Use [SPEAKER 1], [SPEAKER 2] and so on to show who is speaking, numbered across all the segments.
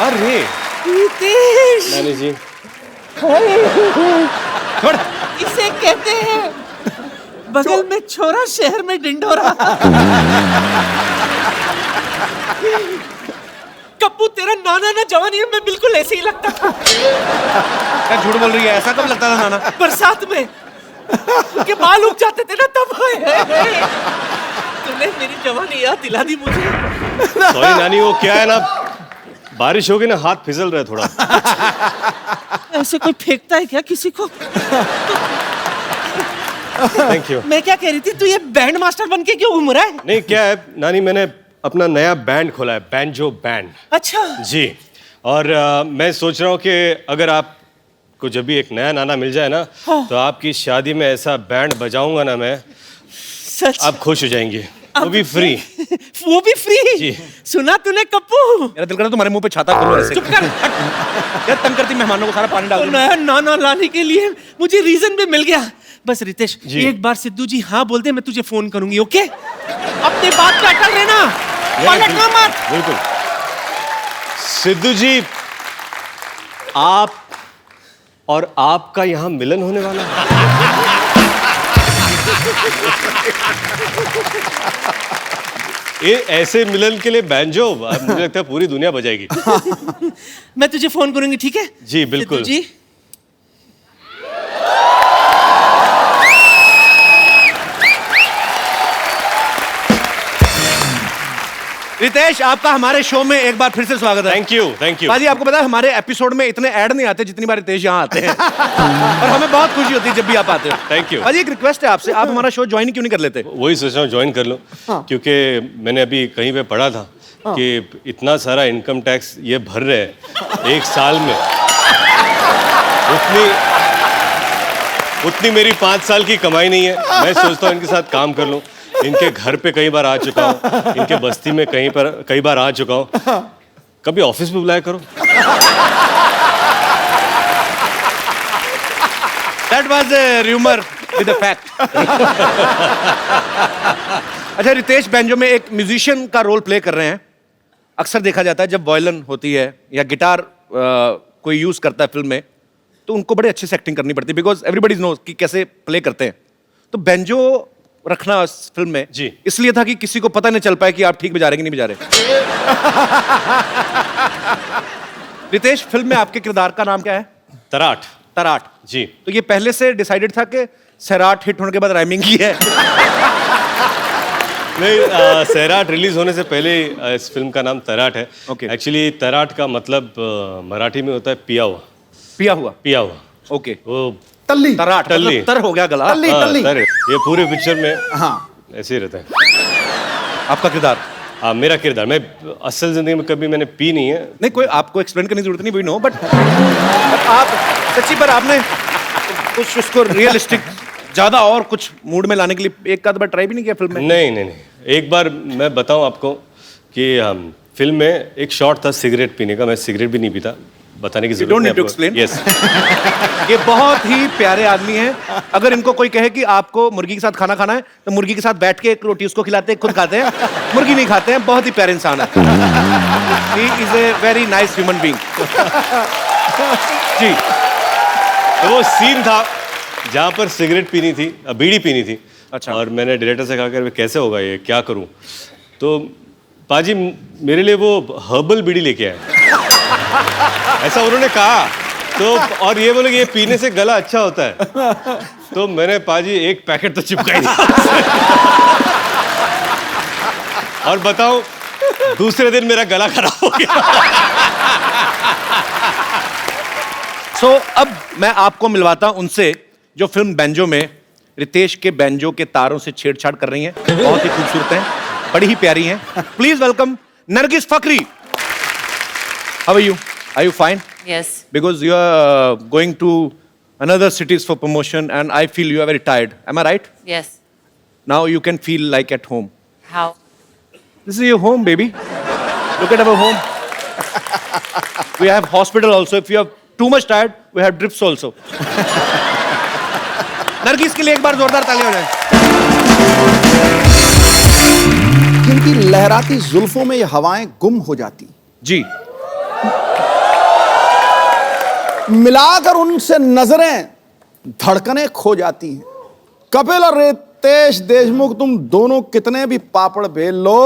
[SPEAKER 1] अरे
[SPEAKER 2] रितेश,
[SPEAKER 1] नानी जी
[SPEAKER 2] छोड़। इसे कहते हैं बगल में छोरा, शहर में डिंडोरा। कप्पू, तेरा नाना ना जवानी में बिल्कुल ऐसे ही लगता था।
[SPEAKER 3] क्या झूठ बोल रही है? ऐसा कब लगता था नाना?
[SPEAKER 2] बरसात में उनके बाल उग जाते थे ना, तब। तूने मेरी जवानी याद दिला दी मुझे।
[SPEAKER 1] सॉरी नानी, वो क्या है ना, बारिश होगी ना, हाथ फिसल रहा है थोड़ा।
[SPEAKER 2] ऐसे कोई फेंकता है क्या किसी को?
[SPEAKER 1] Thank you.
[SPEAKER 2] मैं क्या कह रही थी, तू ये बैंड मास्टर बन के क्यों घूम रहा है?
[SPEAKER 1] नहीं, क्या है नानी, मैंने अपना नया बैंड खोला है, बैंजो बैंड।
[SPEAKER 2] अच्छा
[SPEAKER 1] जी। और मैं सोच रहा हूँ कि अगर आपको जब भी एक नया नाना मिल जाए ना,
[SPEAKER 2] हाँ।
[SPEAKER 1] तो आपकी शादी में ऐसा बैंड बजाऊंगा ना मैं,
[SPEAKER 2] सच?
[SPEAKER 1] आप खुश हो जाएंगे। वो भी फ्री।
[SPEAKER 2] वो भी फ्री?
[SPEAKER 1] जी।
[SPEAKER 2] सुना तूने कप्पू?
[SPEAKER 3] मेरा दिल कर रहा है तुम्हारे मुंह पे छाता खोलो ऐसे।
[SPEAKER 2] चुप कर।
[SPEAKER 3] यार तंग करती मेहमानों को, सारा पानी डाल
[SPEAKER 2] तो
[SPEAKER 3] दो।
[SPEAKER 2] नया नाना लाने के लिए मुझे रीजन भी मिल गया। बस रितेश,
[SPEAKER 1] जी।
[SPEAKER 2] एक बार सिद्धू जी हाँ बोल दे, मैं तुझे फोन करूंगी। ओके? अपनी बात पे अटल रहना, पलटना मत।
[SPEAKER 1] बिल्कुल। सिद्धू जी, आप और आपका यहाँ मिलन होने वाला है। ये ऐसे मिलन के लिए बैंजो, मुझे लगता है पूरी दुनिया बजाएगी।
[SPEAKER 2] मैं तुझे फोन करूंगी, ठीक है?
[SPEAKER 1] जी बिल्कुल।
[SPEAKER 2] सिद्धू जी,
[SPEAKER 3] रितेश, आपका हमारे शो में एक बार फिर से स्वागत है।
[SPEAKER 1] Thank you, thank you.
[SPEAKER 3] बाजी, आपको पता है हमारे एपिसोड में इतने ऐड नहीं आते जितनी बार रितेश यहाँ आते हैं। और हमें बहुत खुशी होती है जब भी आप आते हो।
[SPEAKER 1] Thank you.
[SPEAKER 3] बाजी, एक रिक्वेस्ट है आपसे, आप हमारा शो ज्वाइन क्यों नहीं कर लेते?
[SPEAKER 1] वही सोच रहा हूँ ज्वाइन कर लूँ, क्योंकि मैंने अभी कहीं पे पढ़ा था कि इतना सारा इनकम टैक्स ये भर रहे हैं एक साल में, उतनी मेरी 5 साल की कमाई नहीं है। मैं सोचता हूँ इनके साथ काम कर लूँ। इनके घर पे कई बार आ चुका हूँ, इनके बस्ती में कई बार आ चुका हूँ। कभी ऑफिस में बुलाया करो।
[SPEAKER 3] That was a rumor with a fact. अच्छा, रितेश बैंजो में एक म्यूजिशियन का रोल प्ले कर रहे हैं। अक्सर देखा जाता है जब वायलिन होती है या गिटार कोई यूज करता है फिल्म में, तो उनको बड़े अच्छे से एक्टिंग करनी पड़ती है, बिकॉज एवरीबडी नोज कि कैसे प्ले करते हैं। तो बैंजो रखना इस फिल्म में
[SPEAKER 1] जी
[SPEAKER 3] इसलिए था कि किसी को पता नहीं चल पाए कि आप ठीक बजा रहे कि नहीं बजा रहे। रितेश, फिल्म में आपके किरदार का नाम क्या है?
[SPEAKER 1] तराट।
[SPEAKER 3] तराट।
[SPEAKER 1] जी।
[SPEAKER 3] तो ये पहले से डिसाइडेड था कि सैराट हिट होने के बाद राइमिंग की है?
[SPEAKER 1] नहीं, सैराट रिलीज होने से पहले इस फिल्म का नाम तराट है।
[SPEAKER 3] Okay.
[SPEAKER 1] एक्चुअली तराट का मतलब मराठी में होता है पिया हुआ।
[SPEAKER 3] पिया हुआ।
[SPEAKER 1] पिया हुआ।
[SPEAKER 3] ओके।
[SPEAKER 1] वो
[SPEAKER 4] तल्ली।
[SPEAKER 3] तराट
[SPEAKER 1] टल्ली।
[SPEAKER 3] मतलब तर हो गया गला।
[SPEAKER 4] तल्ली।
[SPEAKER 1] हाँ,
[SPEAKER 4] तल्ली।
[SPEAKER 1] तर। ये पूरे पिक्चर में
[SPEAKER 4] हाँ।
[SPEAKER 1] ऐसे ही रहता है।
[SPEAKER 3] आपका किरदार?
[SPEAKER 1] मेरा किरदार, मैं असल जिंदगी में कभी मैंने पी नहीं है।
[SPEAKER 3] नहीं, कोई आपको एक्सप्लेन करने की जरूरत नहीं, वी नो, बट आप सच्ची पर आपने कुछ उसको रियलिस्टिक ज्यादा और कुछ मूड में लाने के लिए एक आध बार ट्राई भी नहीं किया फिल्म में?
[SPEAKER 1] नहीं नहीं नहीं, एक बार मैं बताऊं आपको कि फिल्म में एक शॉट था सिगरेट पीने का। मैं सिगरेट भी नहीं पीता, बताने की
[SPEAKER 3] You
[SPEAKER 1] जरूरत
[SPEAKER 3] don't
[SPEAKER 1] नहीं
[SPEAKER 3] need to
[SPEAKER 1] आपको।
[SPEAKER 3] explain.
[SPEAKER 1] Yes.
[SPEAKER 3] ये बहुत ही प्यारे आदमी हैं। अगर इनको कोई कहे कि आपको मुर्गी के साथ खाना खाना है, तो मुर्गी के साथ बैठ के एक रोटी उसको खिलाते हैं, खुद खाते हैं, मुर्गी नहीं खाते हैं। बहुत ही प्यारे इंसान है। He is a very nice human being. जी।
[SPEAKER 1] तो वो सीन था जहाँ पर सिगरेट पीनी थी, बीड़ी पीनी थी।
[SPEAKER 3] अच्छा।
[SPEAKER 1] और मैंने डायरेक्टर से कहा कि कैसे होगा ये, क्या करूं? तो पाजी मेरे लिए वो हर्बल बीड़ी लेके आए, ऐसा उन्होंने कहा। तो और ये बोले कि ये पीने से गला अच्छा होता है। तो मैंने पाजी एक पैकेट तो चिपका ही दिया। और बताओ, दूसरे दिन मेरा गला खराब हो गया।
[SPEAKER 3] सो अब मैं आपको मिलवाता हूं उनसे जो फिल्म बैंजो में रितेश के बैंजो के तारों से छेड़छाड़ कर रही हैं। बहुत ही खूबसूरत हैं, बड़ी ही प्यारी हैं। Please welcome Nargis Fakhri. How are you? Are you fine?
[SPEAKER 5] Yes.
[SPEAKER 3] Because you are going to another cities for promotion and I feel you are very tired. Am I right?
[SPEAKER 5] Yes.
[SPEAKER 3] Now you can feel like at home.
[SPEAKER 5] How?
[SPEAKER 3] This is your home, baby. Look at our home. We have hospital also. If you are too much tired, we have drips also. Nargis के लिए एक बार जोरदार तालियां हो जाए।
[SPEAKER 4] जिनकी लहराती जुल्फों में ये हवाएं गुम हो जाती,
[SPEAKER 3] जी।
[SPEAKER 4] मिलाकर उनसे नजरें धड़कनें खो जाती हैं। कपिल और रितेश देशमुख, तुम दोनों कितने भी पापड़ बेल लो,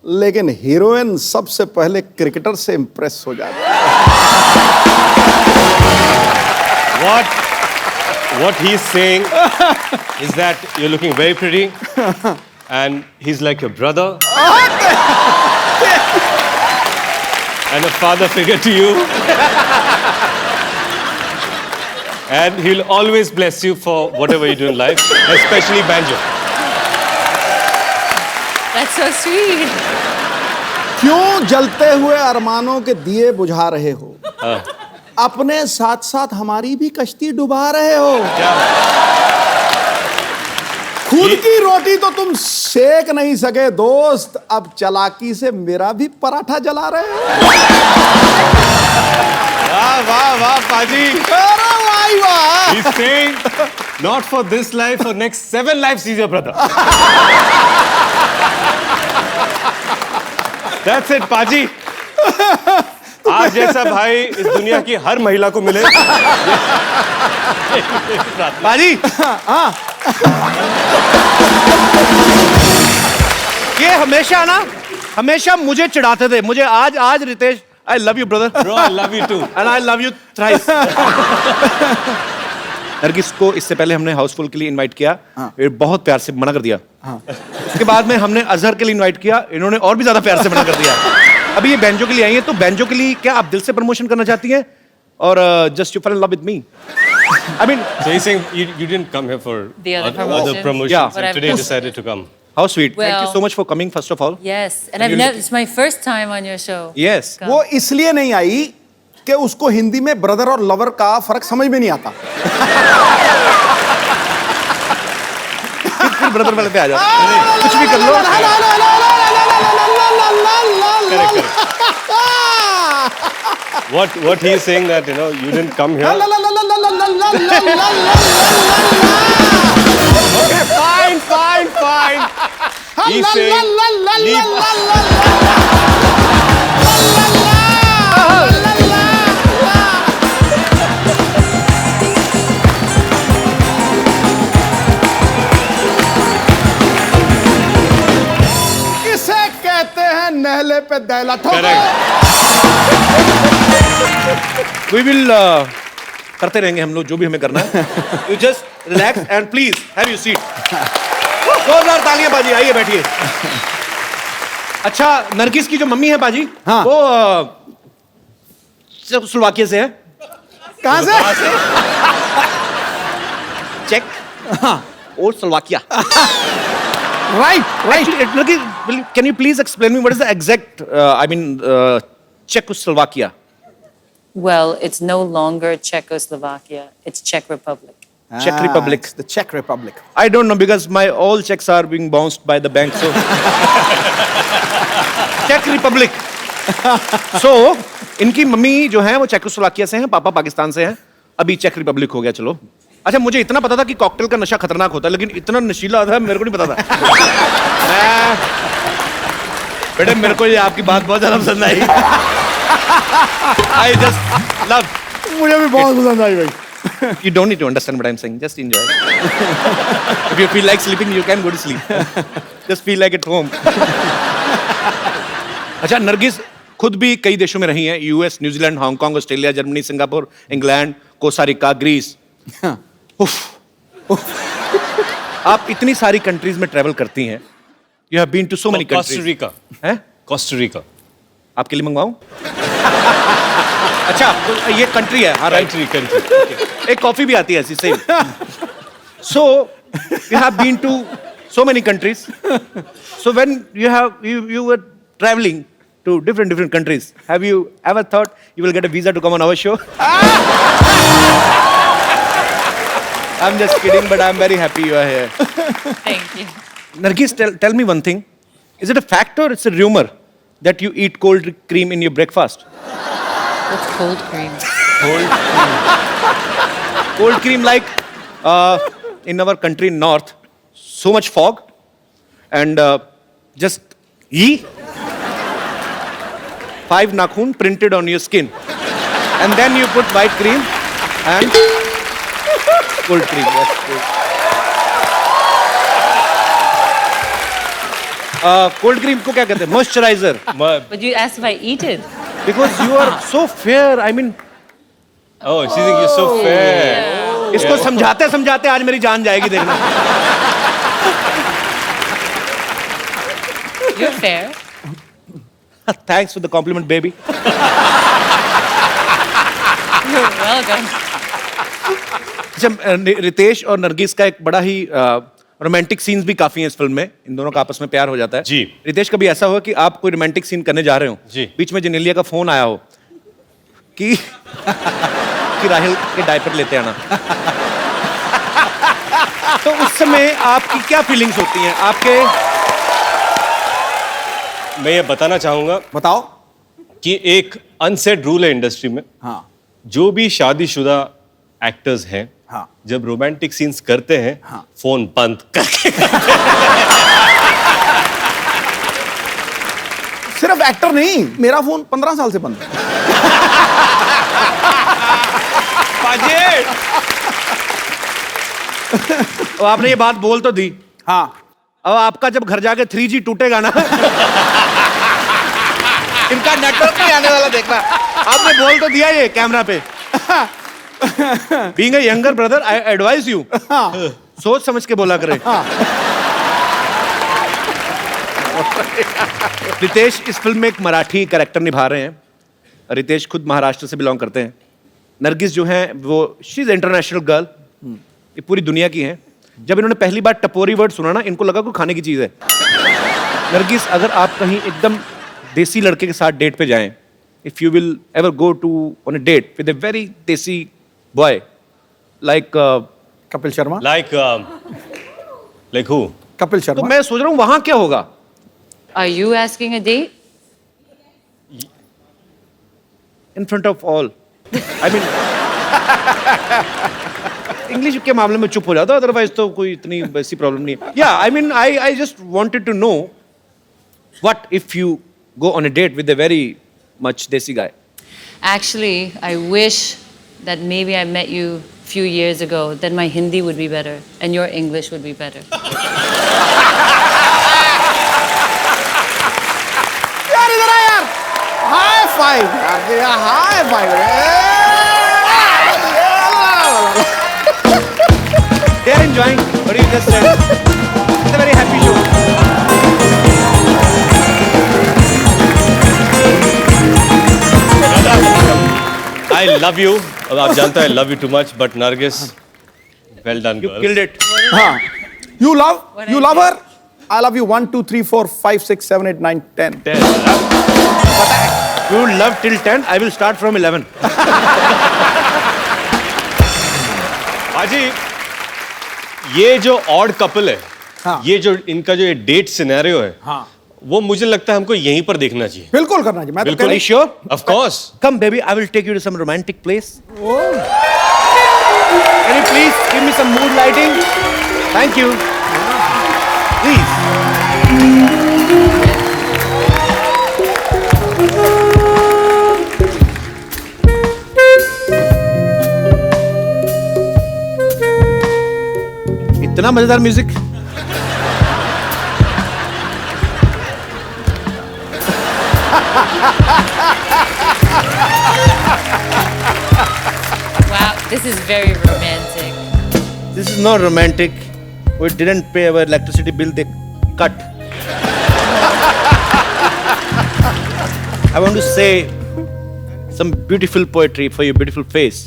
[SPEAKER 4] लेकिन हीरोइन सबसे पहले क्रिकेटर से इंप्रेस हो जाती है।
[SPEAKER 1] What he's saying is that you're looking very pretty, and he's like your brother, and a father figure to you, and he'll always bless you for whatever you do in life, especially banjo.
[SPEAKER 5] That's so sweet.
[SPEAKER 4] क्यों जलते हुए अरमानों के दिए बुझा रहे हो? अपने साथ साथ हमारी भी कश्ती डुबा रहे हो। खुद की रोटी तो तुम सेक नहीं सके दोस्त, अब चालाकी से मेरा भी पराठा जला रहे हो।
[SPEAKER 1] वाह वाह वाह पाजी.
[SPEAKER 4] अरे वाह वाह।
[SPEAKER 1] He's saying, not for this life, for next 7 lives, he's your brother. That's it, पाजी. आज जैसा भाई इस दुनिया की हर महिला को मिले.
[SPEAKER 3] बाजी ये हमेशा मुझे चिढ़ाते थे. मुझे आज Ritesh, I love you brother.
[SPEAKER 1] Bro, I love you too.
[SPEAKER 3] And I love you thrice. Nargis को इससे पहले हमने हाउसफुल के लिए इनवाइट किया. ये बहुत प्यार से मना कर दिया. उसके बाद में हमने अजहर के लिए इनवाइट किया. इन्होंने और भी ज्यादा प्यार से मना कर दिया. अभी ये बैंजो के लिए आई हैं, तो बैंजो के लिए क्या आप दिल से प्रमोशन करना चाहती हैं, और just you fall in love with me? I mean,
[SPEAKER 1] So he's saying you didn't come here for
[SPEAKER 5] The other
[SPEAKER 1] other
[SPEAKER 5] promotions.
[SPEAKER 1] promotions,
[SPEAKER 3] Yeah.
[SPEAKER 1] and
[SPEAKER 5] But I've
[SPEAKER 1] today
[SPEAKER 5] just-
[SPEAKER 1] decided to come.
[SPEAKER 3] how sweet. Thank you
[SPEAKER 5] Well-
[SPEAKER 3] so much for coming first of all.
[SPEAKER 5] Yes, and I've never. It's my first time on your show.
[SPEAKER 3] Yes.
[SPEAKER 5] Come.
[SPEAKER 4] वो इसलिए नहीं आई कि उसको हिंदी में brother और lover का फर्क समझ में नहीं आता।
[SPEAKER 3] फिर ब्रदर वाले पे आ जाओ. कुछ भी कर लो.
[SPEAKER 1] What he is saying that you didn't come here. Okay, fine. He's saying leave.
[SPEAKER 4] इसे कहते हैं नहले पे दैला ठोकर।
[SPEAKER 1] Correct.
[SPEAKER 3] We will करते रहेंगे हम लोग जो भी हमें करना है. You just relax and please have your seat. 2000 तालियां बाजी. आइए बैठिए. अच्छा, नरगिस की जो मम्मी है बाजी,
[SPEAKER 4] हाँ.
[SPEAKER 3] वो स्लोवाकिया से है.
[SPEAKER 4] कहाँ से?
[SPEAKER 3] चेक और Slovakia.
[SPEAKER 4] Right
[SPEAKER 3] Actually, can you please explain me what is the exact Czechoslovakia?
[SPEAKER 5] Well, it's no longer Czechoslovakia. It's Czech Republic.
[SPEAKER 3] Czech Republic.
[SPEAKER 4] It's the Czech Republic.
[SPEAKER 3] I don't know because my all checks are being bounced by the bank. So Czech Republic. So इनकी mummy जो है वो Czechoslovakia से हैं, पापा पाकिस्तान से हैं. अभी चेक रिपब्लिक हो गया. चलो. अच्छा, मुझे इतना पता था कि कॉकटेल का नशा खतरनाक होता है, लेकिन इतना नशीला था मेरे को नहीं पता था. बेटे, मेरे को ये आपकी बात बहुत ज्यादा पसंद आई. I just love.
[SPEAKER 4] मुझे भी बहुत पसंद आई भाई.
[SPEAKER 3] You don't need to understand what I'm saying. Just enjoy. If you feel like sleeping, you can go to sleep. Just feel like at home. अच्छा, नरगिस खुद भी कई देशों में रही हैं. US, New Zealand, Hong Kong, Australia, Germany, Singapore, England, Costa Rica, Greece. आप इतनी सारी कंट्रीज में ट्रैवल करती हैं. You have been to so many
[SPEAKER 1] Costa
[SPEAKER 3] countries.
[SPEAKER 1] Rica.
[SPEAKER 3] हैं?
[SPEAKER 1] Costa Rica.
[SPEAKER 3] आपके लिए मंगवाऊं? अच्छा, तो ये कंट्री है. हाँ, राइट.
[SPEAKER 1] Country.
[SPEAKER 3] एक कॉफी भी आती है ऐसी same. So you have been to so many countries. So when you were traveling to different countries, have you ever thought you will get a visa to come on our show? I'm just kidding, but I'm very happy you are here.
[SPEAKER 5] Thank you.
[SPEAKER 3] Nargis, tell me one thing. Is it a fact or it's a rumor that you eat cold cream in your breakfast?
[SPEAKER 5] What's cold cream?
[SPEAKER 3] Cold cream, like in our country north, so much fog and just 5 nakhun printed on your skin. And then you put white cream and cold cream. Yes, yes. Cold cream को क्या कहते हैं? Moisturizer.
[SPEAKER 5] But you asked if I eat it.
[SPEAKER 3] Because you are so fair. I mean,
[SPEAKER 1] Oh, she think you're so fair.
[SPEAKER 3] इसको समझाते समझाते आज मेरी जान जाएगी देखना.
[SPEAKER 5] You're fair.
[SPEAKER 3] Thanks for the compliment, baby.
[SPEAKER 5] You're welcome.
[SPEAKER 3] अच्छा, रितेश और नरगिस का एक बड़ा ही रोमांटिक सीन्स भी काफी हैं इस फिल्म में. इन दोनों का आपस में प्यार हो जाता है.
[SPEAKER 1] जी.
[SPEAKER 3] रितेश, कभी ऐसा हुआ कि आप कोई रोमांटिक सीन करने जा रहे हो,
[SPEAKER 1] जी.
[SPEAKER 3] बीच में जेनेलिया का फोन आया हो कि कि राहिल के डायपर लेते आना, तो उस समय आपकी क्या फीलिंग्स होती हैं आपके?
[SPEAKER 1] मैं ये बताना चाहूंगा
[SPEAKER 4] बताओ.
[SPEAKER 1] कि एक अनसेड रूल है इंडस्ट्री में.
[SPEAKER 4] हाँ.
[SPEAKER 1] जो भी शादीशुदा एक्टर्स हैं,
[SPEAKER 4] हाँ.
[SPEAKER 1] जब रोमांटिक सीन्स करते हैं,
[SPEAKER 4] हाँ.
[SPEAKER 1] फोन बंद करके.
[SPEAKER 4] सिर्फ एक्टर नहीं, मेरा फोन 15 साल से बंद है.
[SPEAKER 3] अब आपने ये बात बोल तो दी.
[SPEAKER 4] हाँ.
[SPEAKER 3] अब आपका जब घर जाके 3G टूटेगा ना, इनका नेटवर्क नहीं आने वाला देखना. आपने बोल तो दिया ये कैमरा पे. Being a younger brother, I advise you. सोच समझ के बोला करें. रितेश इस फिल्म में एक मराठी कैरेक्टर निभा रहे हैं. रितेश खुद महाराष्ट्र से बिलोंग करते हैं. नरगिस जो है वो शी इज इंटरनेशनल गर्ल, ये पूरी दुनिया की हैं. जब इन्होंने पहली बार टपोरी वर्ड सुना ना, इनको लगा कोई खाने की चीज है. नरगिस, अगर आप कहीं एकदम देसी लड़के के साथ डेट पे जाएं, if you will ever go to on a date with a very desi boy like
[SPEAKER 4] Kapil Sharma.
[SPEAKER 1] Like who?
[SPEAKER 4] Kapil
[SPEAKER 3] तो
[SPEAKER 4] शर्मा.
[SPEAKER 3] मैं सोच रहा हूँ वहां क्या होगा.
[SPEAKER 5] Are you asking a date?
[SPEAKER 3] In front of all. I mean English के मामले में चुप हो जाता, अदरवाइज तो कोई इतनी वैसी प्रॉब्लम नहीं है. या I mean I just wanted to know what if you go on a date with a very much desi guy.
[SPEAKER 5] Actually, I wish that maybe I met you a few years ago. Then my Hindi would be better and your English would be better.
[SPEAKER 4] यार इधर आ यार. High five यार, high five.
[SPEAKER 3] They are enjoying what you just said. It's a very happy show.
[SPEAKER 1] I love you. अब आप जानते हैं I love you too much, but Nargis, well done,
[SPEAKER 3] You
[SPEAKER 1] girl.
[SPEAKER 3] killed it.
[SPEAKER 4] हाँ. You love
[SPEAKER 5] What
[SPEAKER 4] you
[SPEAKER 5] I
[SPEAKER 4] love her. I love you 1 2 3 4 5 6 7 8 9 10.
[SPEAKER 3] You love till 10. I will start from 11.
[SPEAKER 1] हाजी, ये जो odd couple है,
[SPEAKER 4] हाँ.
[SPEAKER 1] ये जो इनका जो date scenario है,
[SPEAKER 4] हाँ.
[SPEAKER 1] वो मुझे लगता है हमको यहीं पर देखना चाहिए.
[SPEAKER 4] बिल्कुल करना चाहिए. मैं तो
[SPEAKER 1] बिल्कुल.
[SPEAKER 4] कह
[SPEAKER 3] Are you sure?
[SPEAKER 1] Of course.
[SPEAKER 3] Come, baby. I will take you to some romantic place. Can you please give me some mood lighting? Thank you. Please. इतना मजेदार music.
[SPEAKER 5] Wow, this is very romantic.
[SPEAKER 3] This is not romantic. We didn't pay our electricity bill. They cut. I want to say some beautiful poetry for your beautiful face.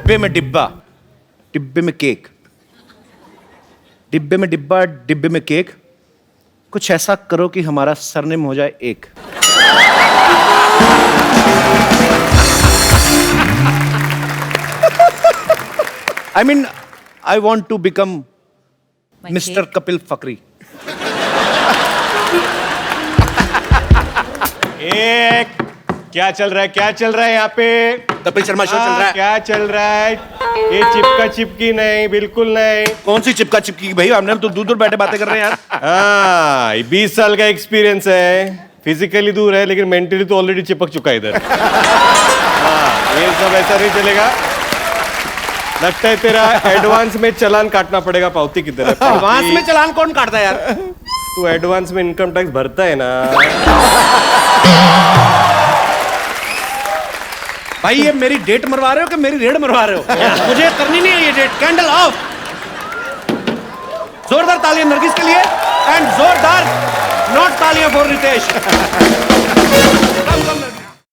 [SPEAKER 3] डिब्बे में डिब्बा, डिब्बे में cake. डिब्बे में डिब्बा, डिब्बे में केक. कुछ ऐसा करो कि हमारा सरनेम हो जाए एक. I mean, I want to become
[SPEAKER 5] My
[SPEAKER 3] Mr.
[SPEAKER 5] cake.
[SPEAKER 3] Kapil Fakri.
[SPEAKER 1] एक क्या चल रहा है, क्या चल रहा है यहाँ पे?
[SPEAKER 3] कपिल शर्मा शो चल रहा है.
[SPEAKER 1] क्या चल रहा है? ये चिपका चिपकी नहीं, बिल्कुल नहीं।
[SPEAKER 3] कौन सी चिपका चिपकी भाई, हमने तो दूर दूर बैठे बातें कर रहे हैं यार।
[SPEAKER 1] हाँ, 20 साल का एक्सपीरियंस है, फिजिकली दूर है लेकिन मेंटली तो ऑलरेडी चिपक चुका है इधर। हाँ, ये सब ऐसा नहीं चलेगा। लगता है तेरा एडवांस में चालान काटना पड़ेगा। पावती किधर है?
[SPEAKER 3] एडवांस में चालान कौन काटता है यार?
[SPEAKER 1] तू एडवांस में इनकम टैक्स भरता है ना।
[SPEAKER 3] भाई ये मेरी डेट मरवा रहे हो कि मेरी रेड मरवा रहे हो? मुझे करनी नहीं है ये डेट। Candle of. जोरदार तालियां नरगिस के लिए एंड जोरदार नॉट तालियां फॉर रितेश।